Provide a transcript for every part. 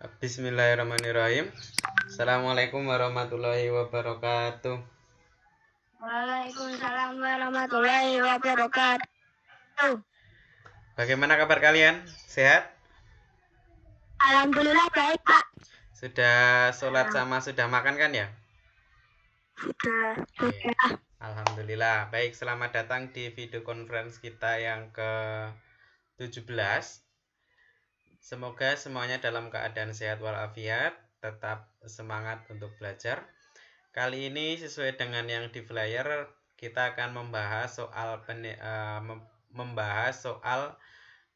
Bismillahirrahmanirrahim. Assalamualaikum warahmatullahi wabarakatuh. Waalaikumsalam warahmatullahi wabarakatuh. Bagaimana kabar kalian? Sehat? Alhamdulillah baik, Pak. Sudah sholat sama sudah makan kan ya? Sudah. Alhamdulillah. Baik, selamat datang di video conference kita yang ke-17. Semoga semuanya dalam keadaan sehat walafiat, tetap semangat untuk belajar. Kali ini sesuai dengan yang di flyer, kita akan membahas soal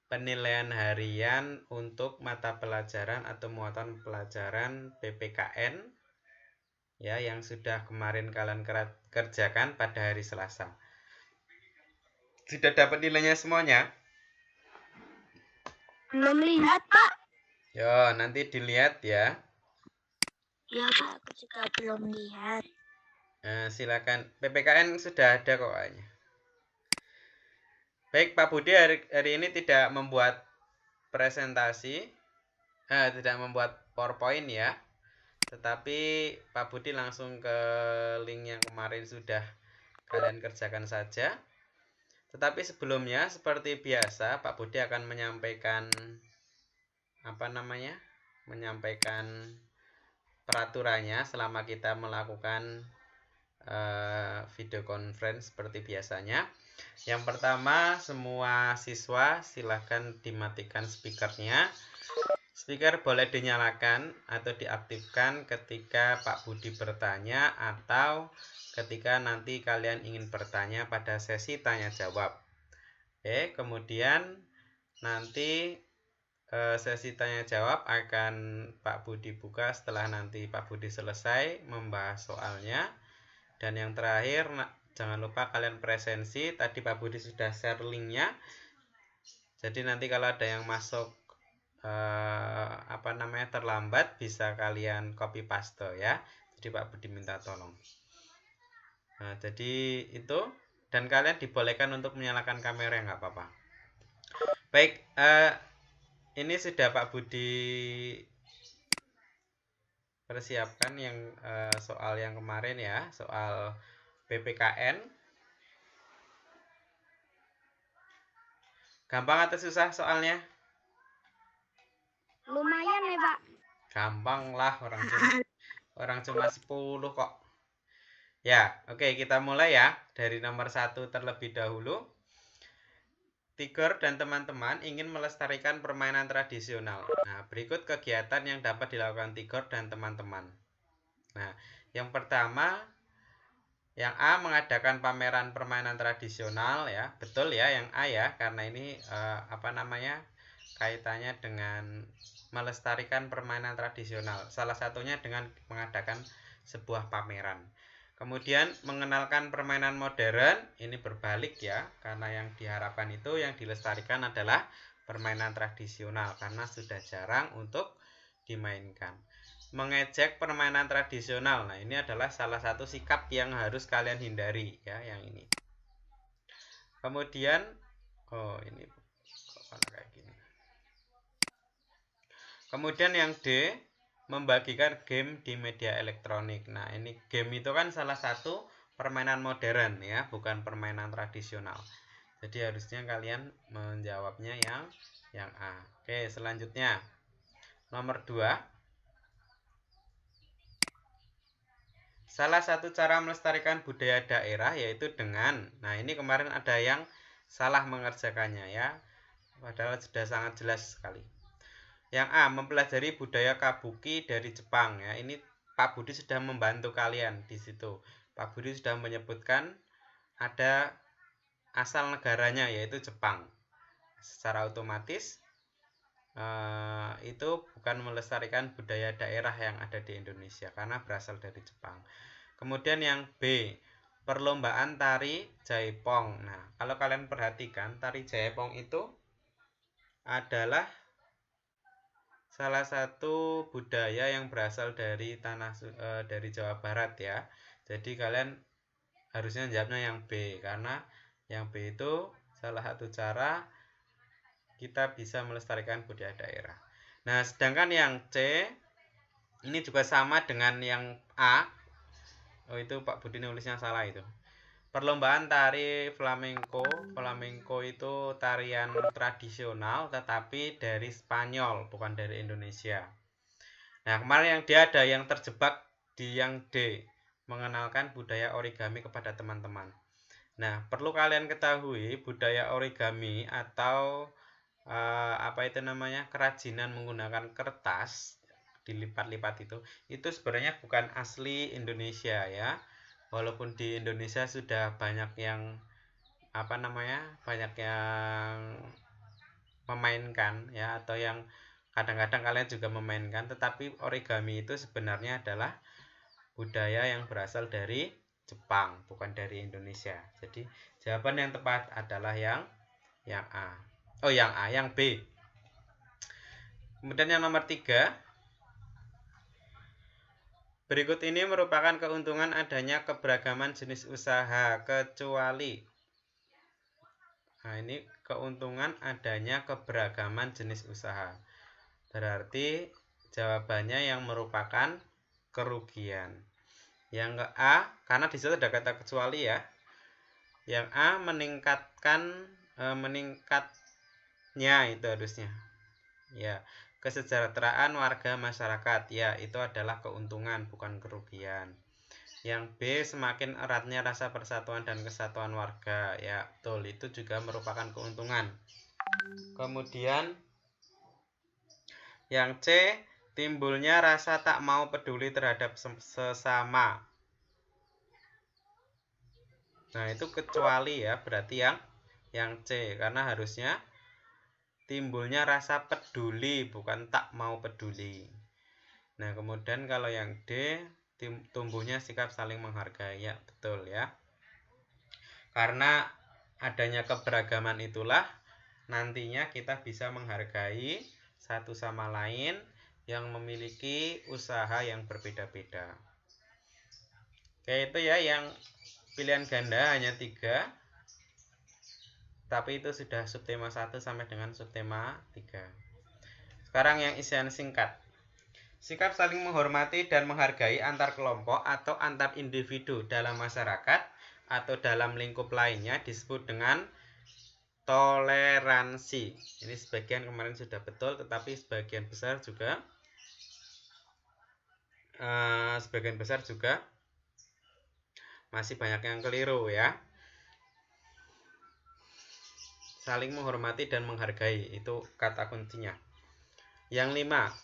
penilaian harian untuk mata pelajaran atau muatan pelajaran PPKN ya, yang sudah kemarin kalian kerjakan pada hari Selasa. Sudah dapat nilainya semuanya? Belum lihat, Pak. Yo, nanti dilihat ya. Ya, Pak, aku juga belum lihat. Silakan. PPKN sudah ada kok kayaknya. Baik, Pak Budi hari ini tidak membuat presentasi, tidak membuat PowerPoint ya. Tetapi Pak Budi langsung ke link yang kemarin sudah kalian kerjakan saja. Tetapi sebelumnya seperti biasa Pak Budi akan menyampaikan menyampaikan peraturannya selama kita melakukan video conference seperti biasanya. Yang pertama, semua siswa silahkan dimatikan speakernya. Speaker boleh dinyalakan atau diaktifkan ketika Pak Budi bertanya atau ketika nanti kalian ingin bertanya pada sesi tanya jawab. Oke, kemudian nanti sesi tanya jawab akan Pak Budi buka setelah nanti Pak Budi selesai membahas soalnya. Dan yang terakhir, jangan lupa kalian presensi. Tadi Pak Budi sudah share linknya. Jadi nanti kalau ada yang masuk terlambat, bisa kalian copy paste ya. Jadi Pak Budi minta tolong. Nah, jadi itu, dan kalian dibolehkan untuk menyalakan kamera, nggak apa-apa. Baik, ini sudah Pak Budi persiapkan yang soal yang kemarin ya, soal PPKN. Gampang atau susah soalnya? Lumayan nih, Pak. Gampang lah, orang cuma 10 kok. Ya, oke, kita mulai ya dari nomor 1 terlebih dahulu. Tigor dan teman-teman ingin melestarikan permainan tradisional. Nah, berikut kegiatan yang dapat dilakukan Tigor dan teman-teman. Nah, yang pertama, yang A mengadakan pameran permainan tradisional ya. Betul ya yang A ya, karena ini kaitannya dengan melestarikan permainan tradisional. Salah satunya dengan mengadakan sebuah pameran. Kemudian mengenalkan permainan modern, ini berbalik ya, karena yang diharapkan itu yang dilestarikan adalah permainan tradisional karena sudah jarang untuk dimainkan. Mengejek permainan tradisional, nah ini adalah salah satu sikap yang harus kalian hindari ya, yang ini. Kemudian, ini kayak gini. Kemudian yang D, membagikan game di media elektronik. Nah, ini game itu kan salah satu permainan modern ya, bukan permainan tradisional. Jadi harusnya kalian menjawabnya yang A. Oke, selanjutnya. Nomor 2. Salah satu cara melestarikan budaya daerah yaitu dengan, nah ini kemarin ada yang salah mengerjakannya ya, padahal sudah sangat jelas sekali. Yang A, mempelajari budaya kabuki dari Jepang ya. Ini Pak Budi sudah membantu kalian di situ. Pak Budi sudah menyebutkan ada asal negaranya yaitu Jepang. Secara otomatis itu bukan melestarikan budaya daerah yang ada di Indonesia karena berasal dari Jepang. Kemudian yang B, perlombaan tari Jaipong. Nah, kalau kalian perhatikan, tari Jaipong itu adalah salah satu budaya yang berasal dari dari Jawa Barat ya. Jadi kalian harusnya jawabnya yang B, karena yang B itu salah satu cara kita bisa melestarikan budaya daerah. Nah, sedangkan yang C ini juga sama dengan yang A. Oh, itu Pak Budi nulisnya salah itu. Perlombaan tari flamenco. Flamenco itu tarian tradisional tetapi dari Spanyol, bukan dari Indonesia. Nah, kemarin yang dia ada yang terjebak di yang D, mengenalkan budaya origami kepada teman-teman. Nah, perlu kalian ketahui budaya origami atau apa itu namanya, kerajinan menggunakan kertas dilipat-lipat itu sebenarnya bukan asli Indonesia ya. Walaupun di Indonesia sudah banyak yang banyak yang memainkan ya, atau yang kadang-kadang kalian juga memainkan, tetapi origami itu sebenarnya adalah budaya yang berasal dari Jepang, bukan dari Indonesia. Jadi jawaban yang tepat adalah yang A. Oh, yang B. Kemudian yang nomor 3. Berikut ini merupakan keuntungan adanya keberagaman jenis usaha kecuali. Nah, ini keuntungan adanya keberagaman jenis usaha. Berarti jawabannya yang merupakan kerugian. Yang ke A, karena di situ ada kata kecuali ya. Yang A meningkatnya itu harusnya. Ya, kesejahteraan warga masyarakat, ya itu adalah keuntungan bukan kerugian. Yang B, semakin eratnya rasa persatuan dan kesatuan warga, ya betul, itu juga merupakan keuntungan. Kemudian yang C, timbulnya rasa tak mau peduli terhadap sesama. Nah, itu kecuali ya, berarti yang C, karena harusnya timbulnya rasa peduli, bukan tak mau peduli. Nah, kemudian kalau yang D, tumbuhnya sikap saling menghargai. Ya, betul ya. Karena adanya keberagaman itulah nantinya kita bisa menghargai satu sama lain yang memiliki usaha yang berbeda-beda. Oke, itu ya yang pilihan ganda hanya 3. Tapi itu sudah subtema 1 sampai dengan subtema 3. Sekarang yang isian singkat. Sikap saling menghormati dan menghargai antar kelompok atau antar individu dalam masyarakat atau dalam lingkup lainnya disebut dengan toleransi. Ini sebagian kemarin sudah betul, tetapi sebagian besar juga masih banyak yang keliru ya. Saling menghormati dan menghargai, itu kata kuncinya. Yang 5,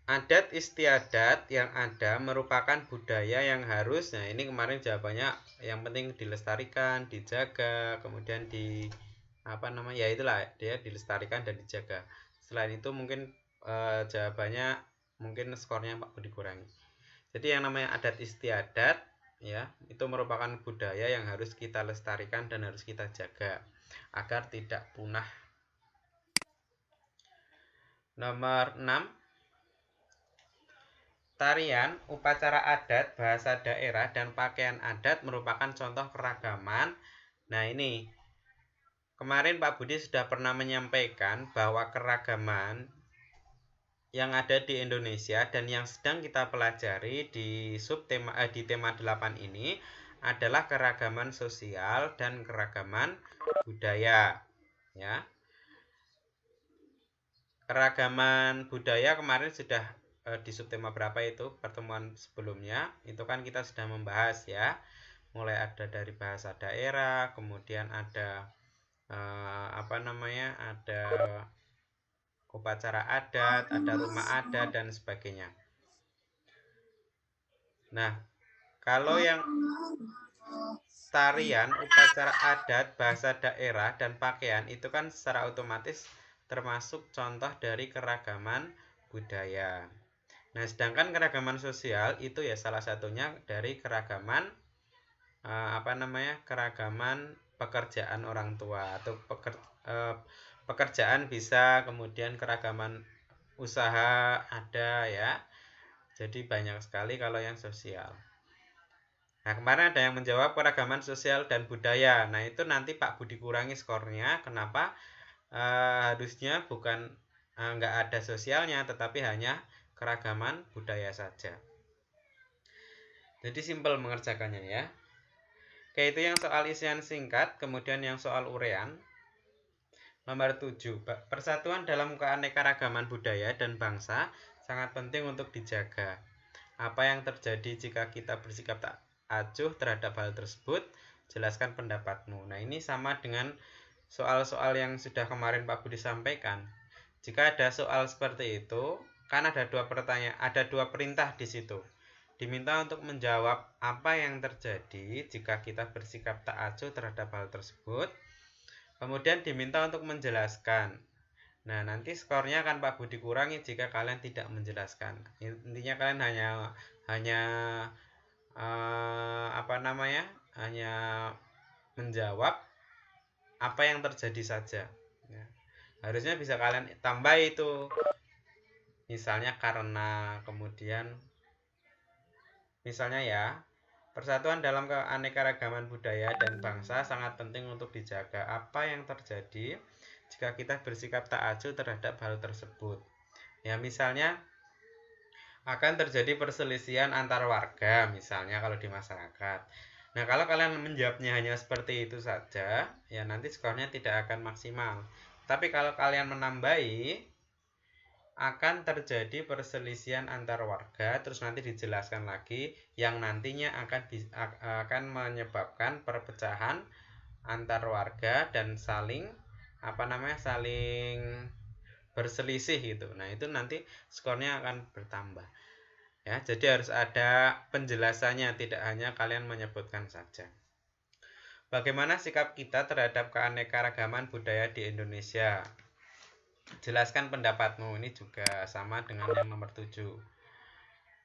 adat istiadat yang ada merupakan budaya yang harus. Nah, ini kemarin jawabannya yang penting dilestarikan, dijaga, kemudian itulah dia dilestarikan dan dijaga. Selain itu mungkin jawabannya mungkin skornya Pak Budi kurangi. Jadi yang namanya adat istiadat ya, itu merupakan budaya yang harus kita lestarikan dan harus kita jaga agar tidak punah. Nomor 6. Tarian, upacara adat, bahasa daerah, dan pakaian adat merupakan contoh keragaman. Nah, ini kemarin Pak Budi sudah pernah menyampaikan bahwa keragaman yang ada di Indonesia dan yang sedang kita pelajari di tema 8 ini adalah keragaman sosial dan keragaman budaya ya. Keragaman budaya kemarin sudah di subtema berapa itu, pertemuan sebelumnya itu kan kita sudah membahas ya, mulai ada dari bahasa daerah, kemudian ada ada upacara adat, ada rumah adat dan sebagainya. Nah, kalau yang tarian, upacara adat, bahasa daerah, dan pakaian itu kan secara otomatis termasuk contoh dari keragaman budaya. Nah, sedangkan keragaman sosial itu ya salah satunya dari keragaman keragaman pekerjaan orang tua atau pekerjaan bisa, kemudian keragaman usaha ada ya. Jadi banyak sekali kalau yang sosial. Nah, kemarin ada yang menjawab keragaman sosial dan budaya. Nah, itu nanti Pak Budi kurangi skornya. Kenapa? Harusnya bukan nggak ada sosialnya, tetapi hanya keragaman budaya saja. Jadi simpel mengerjakannya ya. Oke, itu yang soal isian singkat. Kemudian yang soal urean. Nomor 7. Persatuan dalam keanekaragaman budaya dan bangsa sangat penting untuk dijaga. Apa yang terjadi jika kita bersikap tak acuh terhadap hal tersebut? Jelaskan pendapatmu. Nah, ini sama dengan soal-soal yang sudah kemarin Pak Budi sampaikan. Jika ada soal seperti itu, kan ada dua perintah di situ. Diminta untuk menjawab apa yang terjadi jika kita bersikap tak acuh terhadap hal tersebut. Kemudian diminta untuk menjelaskan. Nah, nanti skornya akan Pak Budi kurangi jika kalian tidak menjelaskan. Intinya kalian hanya hanya menjawab apa yang terjadi saja. Ya. Harusnya bisa kalian tambah itu. Misalnya karena, kemudian misalnya ya, persatuan dalam keanekaragaman budaya dan bangsa sangat penting untuk dijaga. Apa yang terjadi jika kita bersikap tak acuh terhadap hal tersebut? Ya, misalnya akan terjadi perselisihan antar warga, misalnya kalau di masyarakat. Nah, kalau kalian menjawabnya hanya seperti itu saja, ya nanti skornya tidak akan maksimal. Tapi kalau kalian menambahi, akan terjadi perselisihan antar warga, terus nanti dijelaskan lagi yang nantinya akan menyebabkan perpecahan antar warga dan saling berselisih gitu. Nah, itu nanti skornya akan bertambah. Ya, jadi harus ada penjelasannya, tidak hanya kalian menyebutkan saja. Bagaimana sikap kita terhadap keanekaragaman budaya di Indonesia? Jelaskan pendapatmu. Ini juga sama dengan yang nomor 7.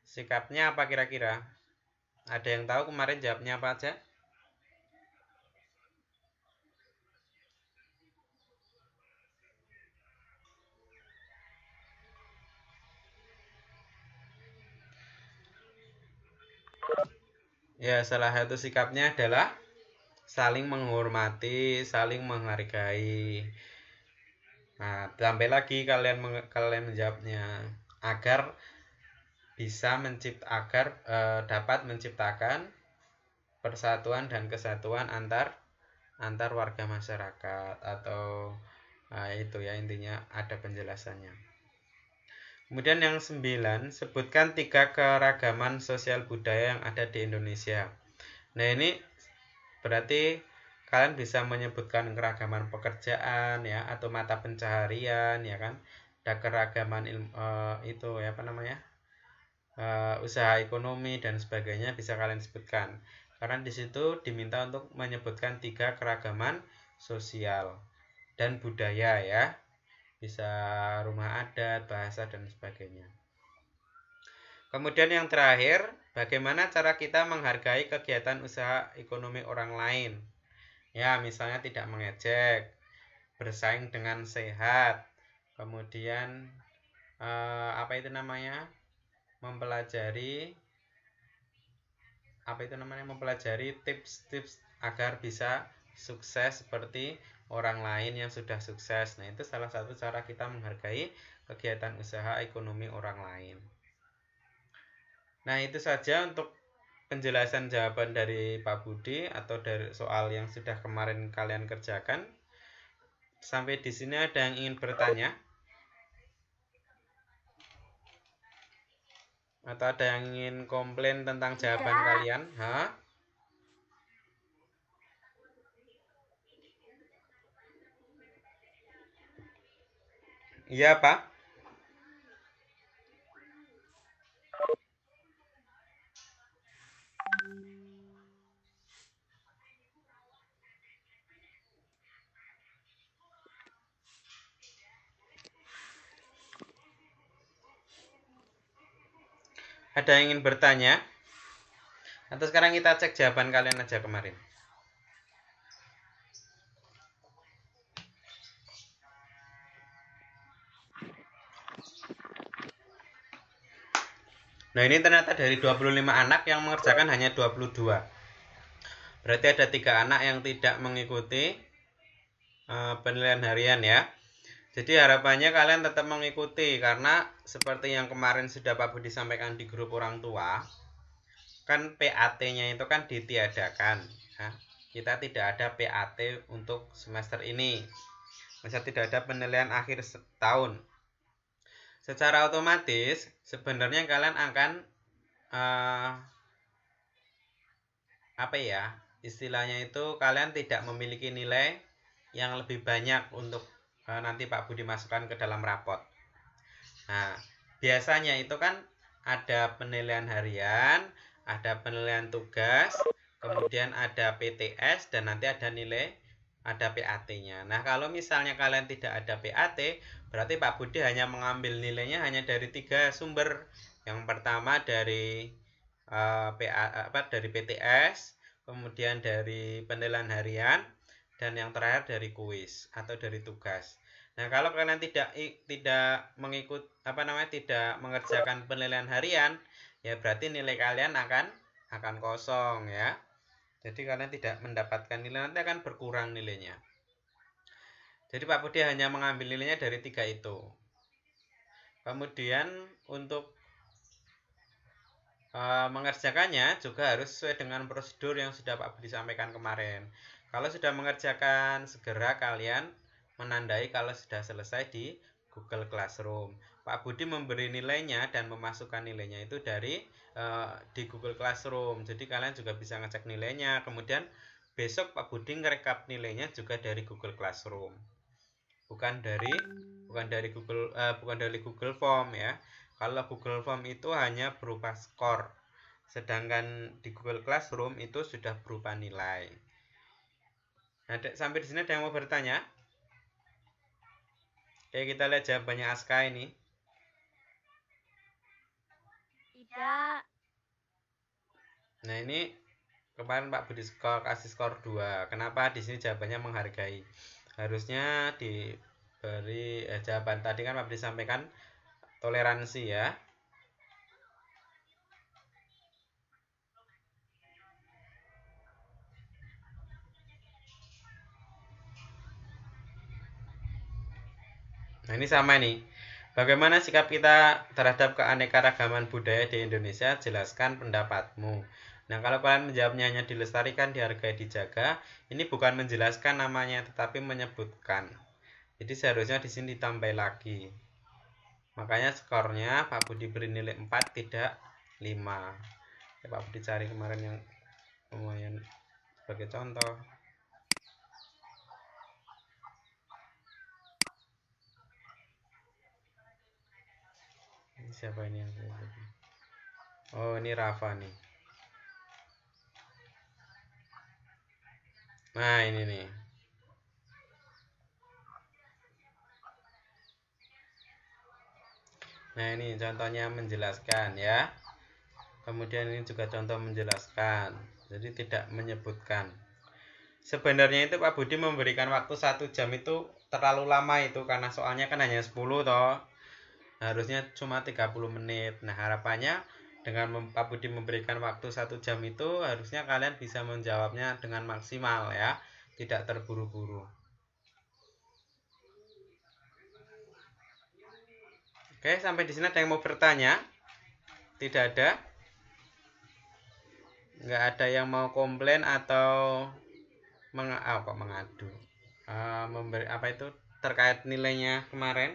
Sikapnya apa kira-kira? Ada yang tahu kemarin jawabnya apa aja? Ya, salah satu sikapnya adalah saling menghormati, saling menghargai. Nah, sampai lagi kalian menjawabnya agar dapat menciptakan persatuan dan kesatuan antar warga masyarakat, atau itu ya, intinya ada penjelasannya. Kemudian yang 9, sebutkan 3 keragaman sosial budaya yang ada di Indonesia. Nah, ini berarti kalian bisa menyebutkan keragaman pekerjaan ya, atau mata pencaharian ya kan. Ada keragaman usaha ekonomi dan sebagainya, bisa kalian sebutkan. Karena di situ diminta untuk menyebutkan 3 keragaman sosial dan budaya ya. Bisa rumah adat, bahasa dan sebagainya. Kemudian yang terakhir, bagaimana cara kita menghargai kegiatan usaha ekonomi orang lain? Ya, misalnya tidak mengejek, bersaing dengan sehat, kemudian mempelajari tips-tips agar bisa sukses seperti orang lain yang sudah sukses. Nah, itu salah satu cara kita menghargai kegiatan usaha ekonomi orang lain. Nah, itu saja untuk penjelasan jawaban dari Pak Budi atau dari soal yang sudah kemarin kalian kerjakan. Sampai di sini ada yang ingin bertanya? Atau ada yang ingin komplain tentang jawaban kalian? Iya, Pak. Ada yang ingin bertanya? Atau sekarang kita cek jawaban kalian aja kemarin? Nah, ini ternyata dari 25 anak yang mengerjakan hanya 22. Berarti ada 3 anak yang tidak mengikuti penilaian harian ya. Jadi harapannya kalian tetap mengikuti, karena seperti yang kemarin sudah Pak Budi sampaikan di grup orang tua, kan PAT-nya itu kan ditiadakan. Nah, kita tidak ada PAT untuk semester ini. Misal tidak ada penilaian akhir setahun. Secara otomatis sebenarnya kalian akan istilahnya itu kalian tidak memiliki nilai yang lebih banyak untuk nanti Pak Budi masukkan ke dalam rapot. Nah, biasanya itu kan ada penilaian harian, ada penilaian tugas, kemudian ada PTS, dan nanti ada nilai, ada PAT-nya. Nah, kalau misalnya kalian tidak ada PAT, berarti Pak Budi hanya mengambil nilainya hanya dari 3 sumber. Yang pertama dari dari PTS, kemudian dari penilaian harian, dan yang terakhir dari kuis atau dari tugas. Nah, kalau kalian tidak tidak mengerjakan penilaian harian, ya berarti nilai kalian akan kosong ya. Jadi kalian tidak mendapatkan nilai, nanti akan berkurang nilainya. Jadi Pak Budi hanya mengambil nilainya dari 3 itu. Kemudian untuk mengerjakannya juga harus sesuai dengan prosedur yang sudah Pak Budi sampaikan kemarin. Kalau sudah mengerjakan, segera kalian menandai kalau sudah selesai di Google Classroom. Pak Budi memberi nilainya dan memasukkan nilainya itu dari di Google Classroom. Jadi kalian juga bisa ngecek nilainya. Kemudian besok Pak Budi ngerekap nilainya juga dari Google Classroom. Bukan dari Google Form ya. Kalau Google Form itu hanya berupa skor, sedangkan di Google Classroom itu sudah berupa nilai. Nah, sampai di sini ada yang mau bertanya? Oke, kita lihat jawabannya Aska ini. Tidak. Nah, ini kemarin Pak Budi kasih skor 2. Kenapa di sini jawabannya menghargai? Harusnya diberi jawaban tadi kan Pak Budi sampaikan toleransi ya. Nah, ini sama nih. Bagaimana sikap kita terhadap keanekaragaman budaya di Indonesia? Jelaskan pendapatmu. Nah, kalau kalian menjawabnya hanya dilestarikan, dihargai, dijaga, ini bukan menjelaskan namanya, tetapi menyebutkan. Jadi seharusnya di sini ditambah lagi. Makanya skornya Pak Budi beri nilai 4, tidak 5. Ya, Pak Budi cari kemarin yang lumayan sebagai contoh. Ini siapa ini yang oh, ini Rafa nih. Nah, ini nih. Nah, ini contohnya menjelaskan ya. Kemudian ini juga contoh menjelaskan. Jadi tidak menyebutkan. Sebenarnya itu Pak Budi memberikan waktu 1 jam itu terlalu lama itu, karena soalnya kan hanya 10 toh. Harusnya cuma 30 menit. Nah, harapannya dengan Pak Budi memberikan waktu 1 jam itu harusnya kalian bisa menjawabnya dengan maksimal ya, tidak terburu-buru. Oke, sampai di sini ada yang mau bertanya? Tidak ada? Nggak ada yang mau komplain atau mengadu? Memberi apa itu terkait nilainya kemarin?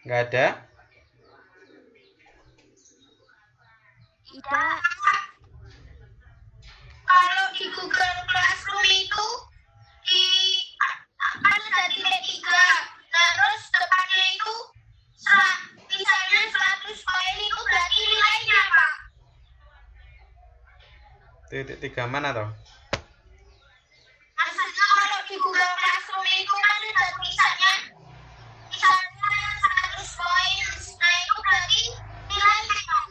Nggak ada? Tidak. Kalau di Google Classroom itu kan ada nilai 3. Nah, terus depannya itu misalnya 100 poin itu berarti nilainya, Pak. Titik 3 mana toh? Maksudnya kalau di Google Classroom itu kan ada tulisannya misalnya 100 poin. Nah, itu berarti nilainya, Pak.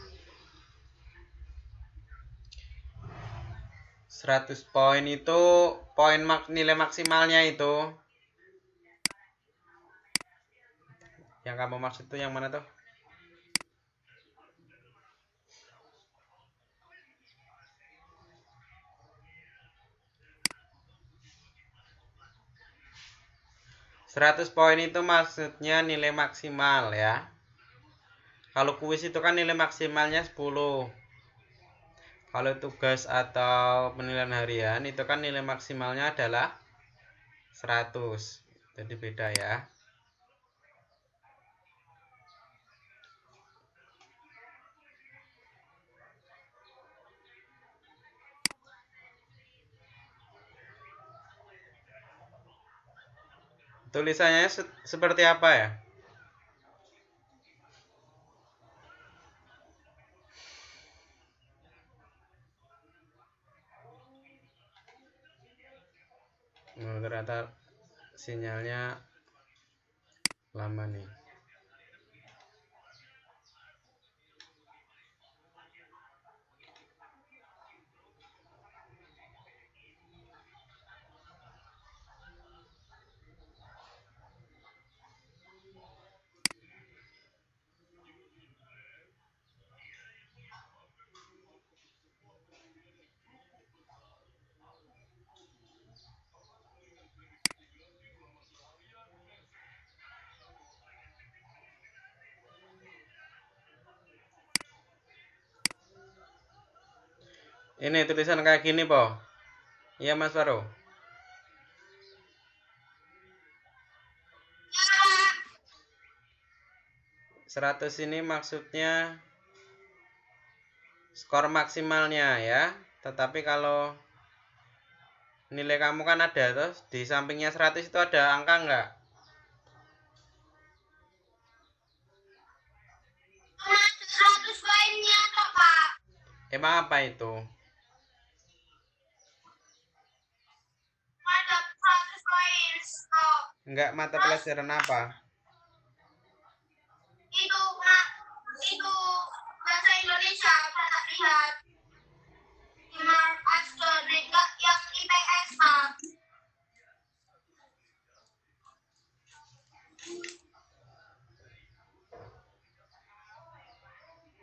100 poin itu poin nilai maksimalnya itu. Yang kamu maksud itu yang mana tuh? 100 poin itu maksudnya nilai maksimal ya. Kalau kuis itu kan nilai maksimalnya 10. Kalau tugas atau penilaian harian itu kan nilai maksimalnya adalah 100. Jadi beda ya. Tulisannya seperti apa ya? Oh, ternyata sinyalnya lama nih. Ini tulisan kayak gini, Po. Iya, Mas Faro. 100 ini maksudnya skor maksimalnya ya. Tetapi kalau nilai kamu kan ada terus di sampingnya 100 itu ada angka enggak? Cuma 100 poinnya toh, Pak. Emang apa itu? Ada 100 poin. Oh, Enggak, mata pelajaran apa? itu bahasa Indonesia, tak lihat. Mark Aston, enggak yang IPS, Pak.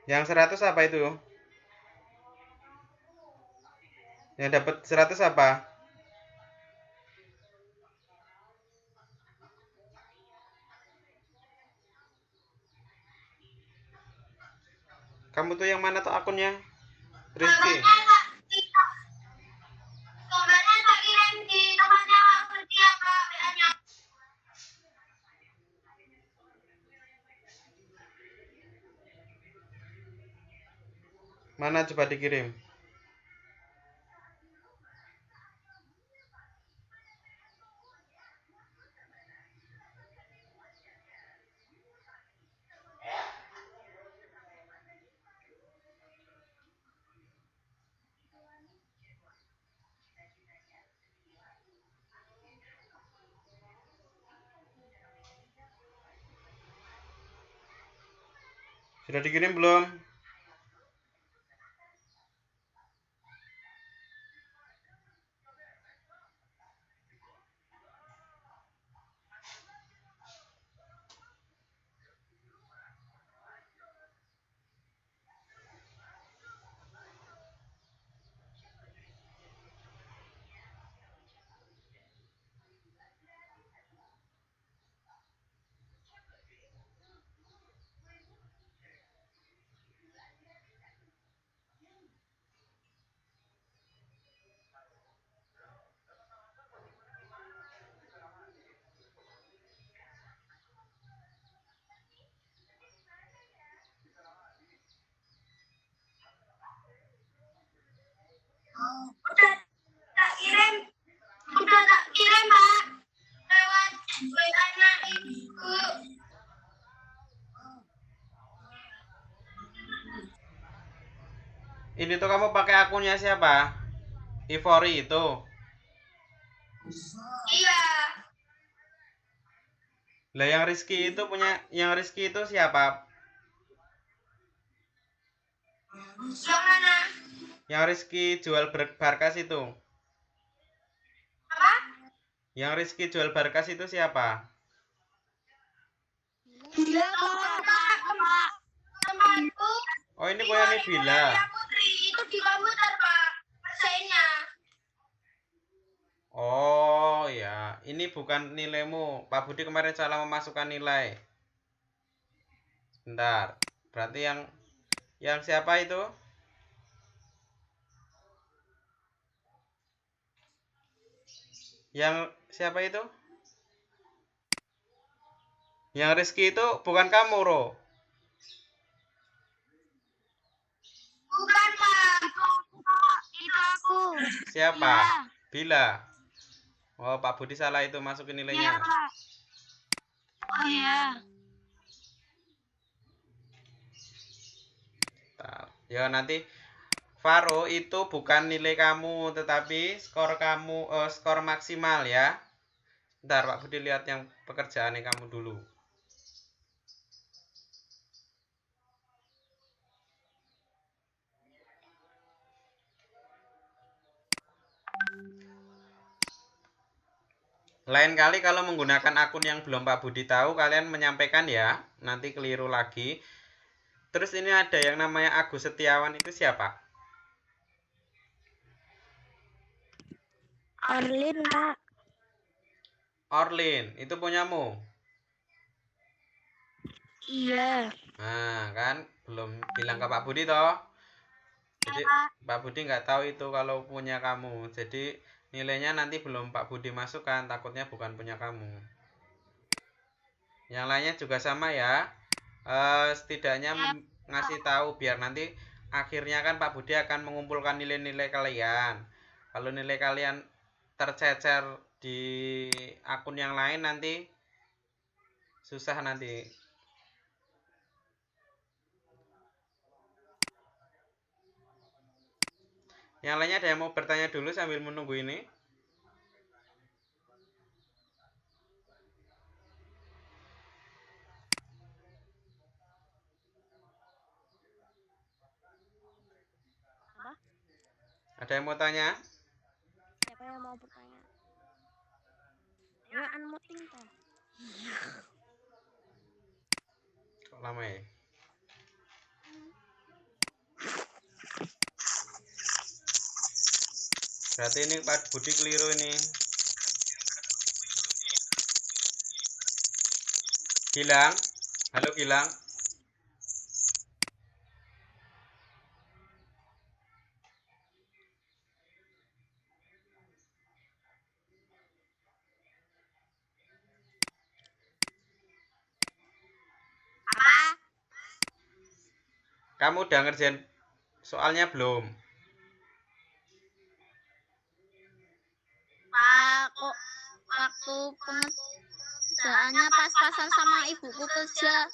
Yang 100 apa itu? Yang dapat 100 apa? Kamu tuh yang mana tuh akunnya? Rizky. Gambarnya tak kirim di tempatnya kerja, Pak, WA-nya. Mana coba dikirim? Sudah dikirim belum? Udah tak kirim, Pak. Lewat WA-nya Ibu. Ini tuh kamu pakai akunnya siapa? Ivory itu. Iya. Lah yang Rizky itu siapa? Yang mana? Yang Rizky jual Barkas itu. Apa? Yang Rizky jual Barkas itu siapa? Bila Pak, temanku. Oh, ini Boyani Bila. Ya, Putri, itu di komputer, Pak. Persainnya. Oh, ya. ini bukan nilaimu. Pak Budi kemarin salah memasukkan nilai. Bentar. Berarti yang siapa itu? Yang siapa itu? Yang Rizky itu bukan kamu, Ro. Bukan, Pak. Itu aku. Siapa? Iya. Bila. Oh, Pak Budi salah itu masukin Iya, nilainya. Pak. Oh iya. Bentar. Ya nanti Faro itu bukan nilai kamu, tetapi skor kamu, skor maksimal ya. Bentar, Pak Budi lihat yang pekerjaan kamu dulu. Lain kali kalau menggunakan akun yang belum Pak Budi tahu, kalian menyampaikan ya. Nanti keliru lagi. Terus ini ada yang namanya Agus Setiawan, itu siapa? Orlin, Pak. Orlin, itu punyamu. Iya. Nah, kan belum bilang ke Pak Budi toh. Jadi Pak Budi nggak tahu itu kalau punya kamu. Jadi nilainya nanti belum Pak Budi masukkan, takutnya bukan punya kamu. Yang lainnya juga sama ya. Setidaknya ngasih tahu biar nanti akhirnya kan Pak Budi akan mengumpulkan nilai-nilai kalian. Kalau nilai kalian tercecer di akun yang lain nanti susah nanti. Yang lainnya ada yang mau bertanya dulu sambil menunggu ini? Apa? Ada yang mau tanya? Siapa yang mau bertanya? Ya, unmuting toh. Kok lama ya? Berarti ini Pak Budi keliru ini. Gilang? Halo Gilang? Apa? Kamu udah ngerjain soalnya belum? Pak, kok waktu pengerjaannya pas-pasan sama ibuku kerja.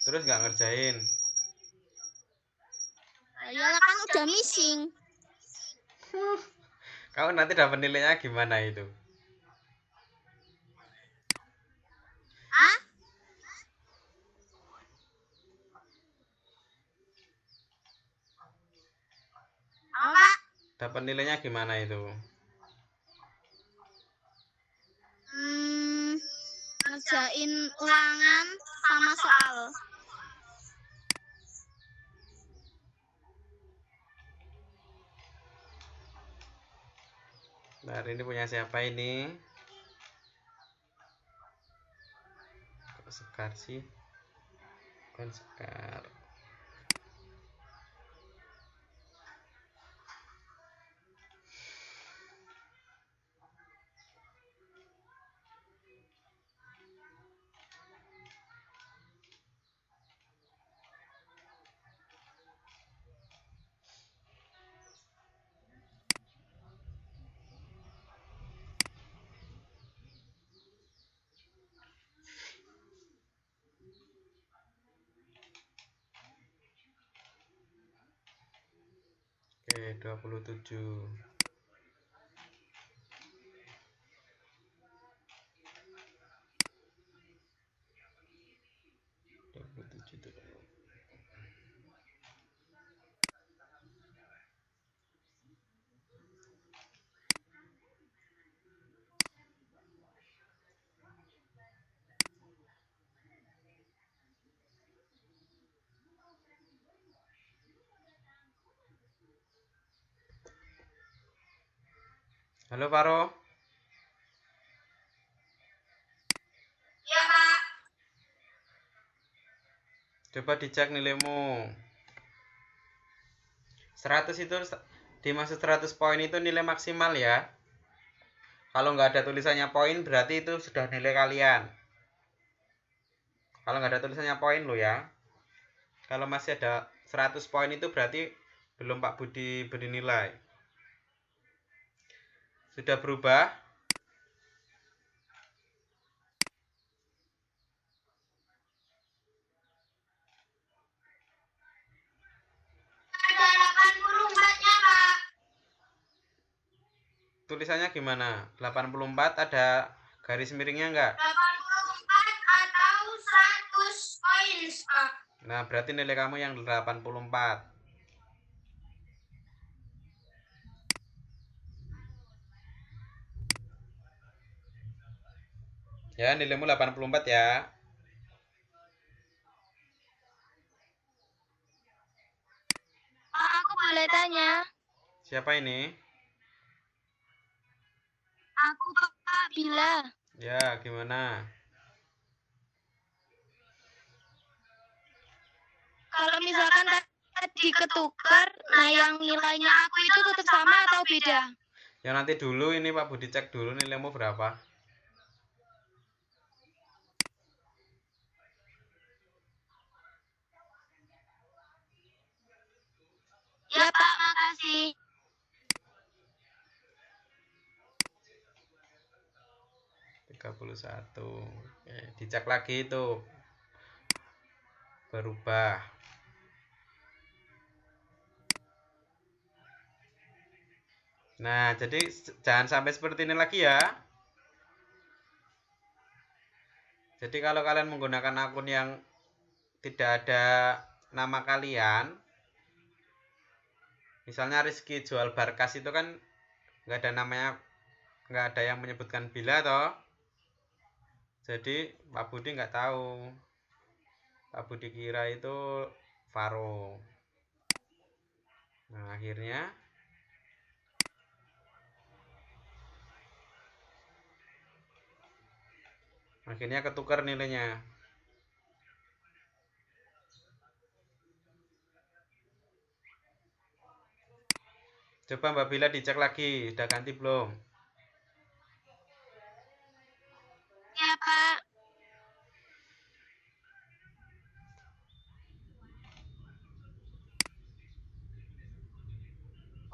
Terus nggak ngerjain? Iyalah kan udah missing. Kamu nanti dapat nilainya gimana itu? Hah? Apa, Pak? Dapat nilainya gimana itu? Ngerjain ulangan sama soal. Nah, ini punya siapa ini? Kok Sekar sih? Kan Sekar. Oke, 27. 27 tuh. Halo Faro. Coba dicek nilaimu. 100 itu dimaksud 100 poin itu nilai maksimal ya. Kalau nggak ada tulisannya poin berarti itu sudah nilai kalian. Kalau nggak ada tulisannya poin lo ya. Kalau masih ada 100 poin itu berarti belum Pak Budi beri nilai. Sudah berubah? Ada 84-nya, Pak. Tulisannya gimana? 84 ada garis miringnya enggak? 84 atau 100 poin, Pak. Nah, berarti nilai kamu yang 84. Ya, nilaimu 84 ya. Pak, aku boleh tanya. Siapa ini? Aku Pak Bila. Ya, gimana? Kalau misalkan tadi ketukar, nah yang nilainya aku itu tetap sama atau beda? Ya nanti dulu ini Pak Budi cek dulu nilaimu berapa. Ya Pak, makasih. Oke, dicek lagi itu. Berubah. Nah, jadi jangan sampai seperti ini lagi ya. Jadi kalau kalian menggunakan akun yang tidak ada nama kalian, misalnya Rizky jual Barkas itu kan nggak ada namanya, nggak ada yang menyebutkan Bila toh. Jadi Pak Budi nggak tahu. Pak Budi kira itu Faro. Nah, akhirnya ketukar nilainya. Coba Mbak Bila dicek lagi, udah ganti belum? Ya Pak.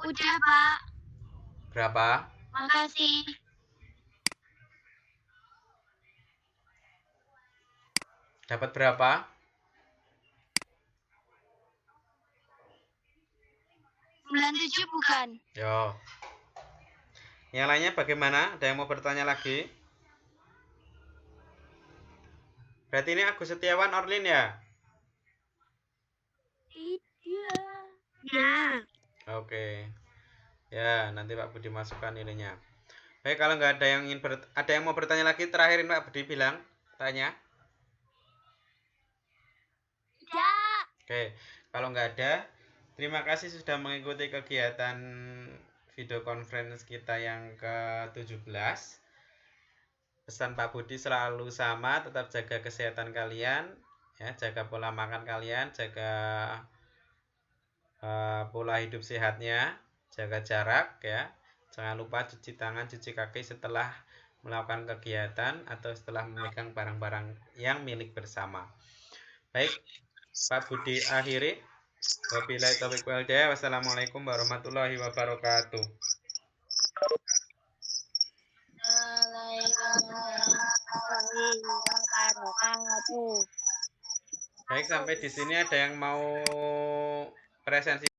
Udah Pak. Berapa? Makasih. Dapat berapa? 97 bukan? Yo. Yang lainnya bagaimana? Ada yang mau bertanya lagi? Berarti ini Agus Setiawan Orlin ya? Iya. Ya. Oke. Ya, nanti Pak Budi masukkan nilainya. Baik, kalau nggak ada yang ada yang mau bertanya lagi, terakhirin Pak Budi bilang, tanya. Ya. Oke, kalau nggak ada, terima kasih sudah mengikuti kegiatan video conference kita yang ke-17. Pesan Pak Budi selalu sama, tetap jaga kesehatan kalian, ya, jaga pola makan kalian, jaga pola hidup sehatnya, jaga jarak ya. Jangan lupa cuci tangan, cuci kaki setelah melakukan kegiatan atau setelah memegang barang-barang yang milik bersama. Baik, Pak Budi akhiri. Wabillahi taufiq wal hidayah. Wassalamualaikum warahmatullahi wabarakatuh. Baik, sampai di sini ada yang mau presensi